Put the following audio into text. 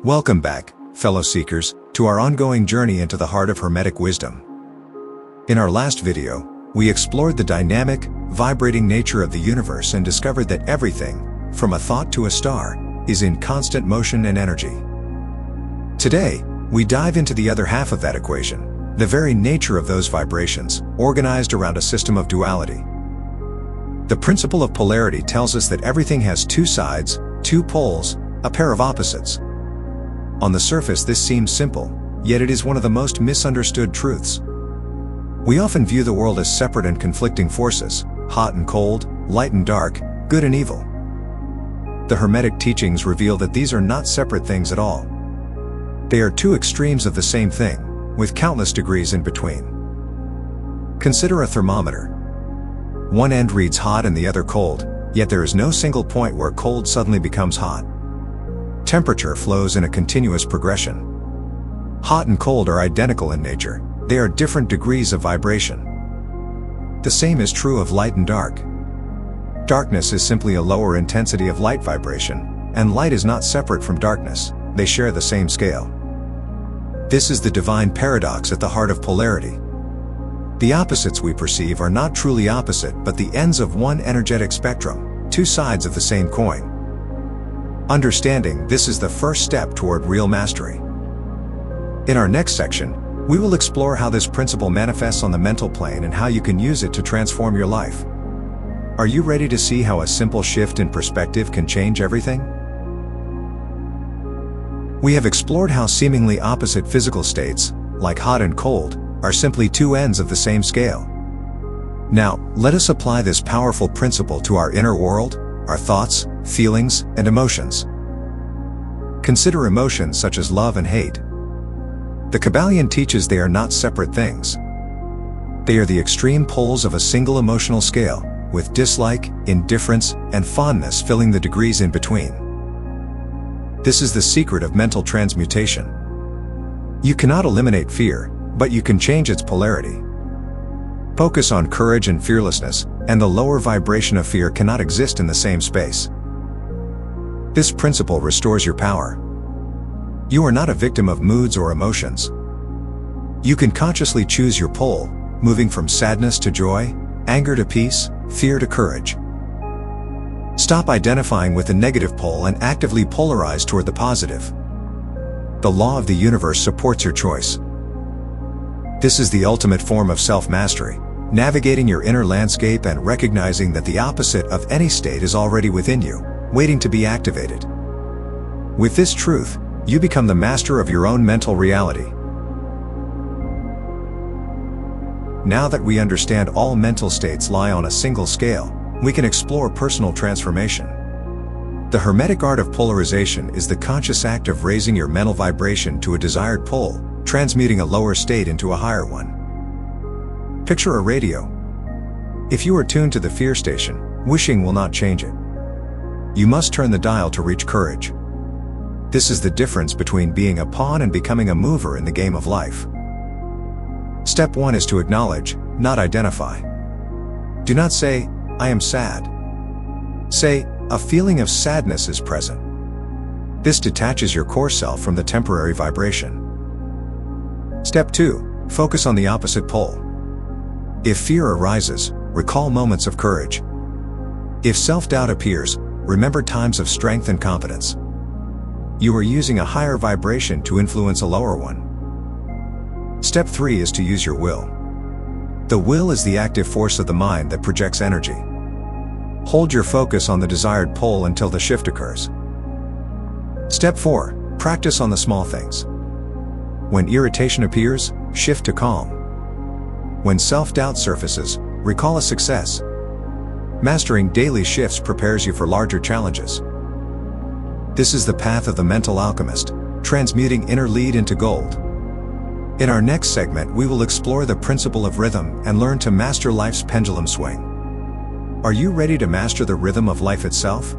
Welcome back, fellow seekers, to our ongoing journey into the heart of Hermetic wisdom. In our last video, we explored the dynamic, vibrating nature of the universe and discovered that everything, from a thought to a star, is in constant motion and energy. Today, we dive into the other half of that equation, the very nature of those vibrations, organized around a system of duality. The principle of polarity tells us that everything has two sides, two poles, a pair of opposites. On the surface, this seems simple, yet it is one of the most misunderstood truths. We often view the world as separate and conflicting forces, hot and cold, light and dark, good and evil. The Hermetic teachings reveal that these are not separate things at all. They are two extremes of the same thing, with countless degrees in between. Consider a thermometer. One end reads hot and the other cold, yet there is no single point where cold suddenly becomes hot. Temperature flows in a continuous progression. Hot and cold are identical in nature, they are different degrees of vibration. The same is true of light and dark. Darkness is simply a lower intensity of light vibration, and light is not separate from darkness, they share the same scale. This is the divine paradox at the heart of polarity. The opposites we perceive are not truly opposite but the ends of one energetic spectrum, two sides of the same coin. Understanding this is the first step toward real mastery. In our next section, we will explore how this principle manifests on the mental plane and how you can use it to transform your life. Are you ready to see how a simple shift in perspective can change everything? We have explored how seemingly opposite physical states, like hot and cold, are simply two ends of the same scale. Now, let us apply this powerful principle to our inner world, our thoughts, feelings, and emotions. Consider emotions such as love and hate. The Kybalion teaches they are not separate things. They are the extreme poles of a single emotional scale, with dislike, indifference, and fondness filling the degrees in between. This is the secret of mental transmutation. You cannot eliminate fear, but you can change its polarity. Focus on courage and fearlessness, and the lower vibration of fear cannot exist in the same space. This principle restores your power. You are not a victim of moods or emotions. You can consciously choose your pole, moving from sadness to joy, anger to peace, fear to courage. Stop identifying with the negative pole and actively polarize toward the positive. The law of the universe supports your choice. This is the ultimate form of self-mastery, navigating your inner landscape and recognizing that the opposite of any state is already within you, waiting to be activated. With this truth, you become the master of your own mental reality. Now that we understand all mental states lie on a single scale, we can explore personal transformation. The Hermetic art of polarization is the conscious act of raising your mental vibration to a desired pole, transmuting a lower state into a higher one. Picture a radio. If you are tuned to the fear station, wishing will not change it. You must turn the dial to reach courage. This is the difference between being a pawn and becoming a mover in the game of life. Step 1 is to acknowledge, not identify. Do not say, "I am sad." Say, "A feeling of sadness is present." This detaches your core self from the temporary vibration. Step 2, focus on the opposite pole. If fear arises, recall moments of courage. If self-doubt appears, remember times of strength and confidence. You are using a higher vibration to influence a lower one. Step 3 is to use your will. The will is the active force of the mind that projects energy. Hold your focus on the desired pole until the shift occurs. Step 4, practice on the small things. When irritation appears, shift to calm. When self-doubt surfaces, recall a success. Mastering daily shifts prepares you for larger challenges. This is the path of the mental alchemist, transmuting inner lead into gold. In our next segment, we will explore the principle of rhythm and learn to master life's pendulum swing. Are you ready to master the rhythm of life itself?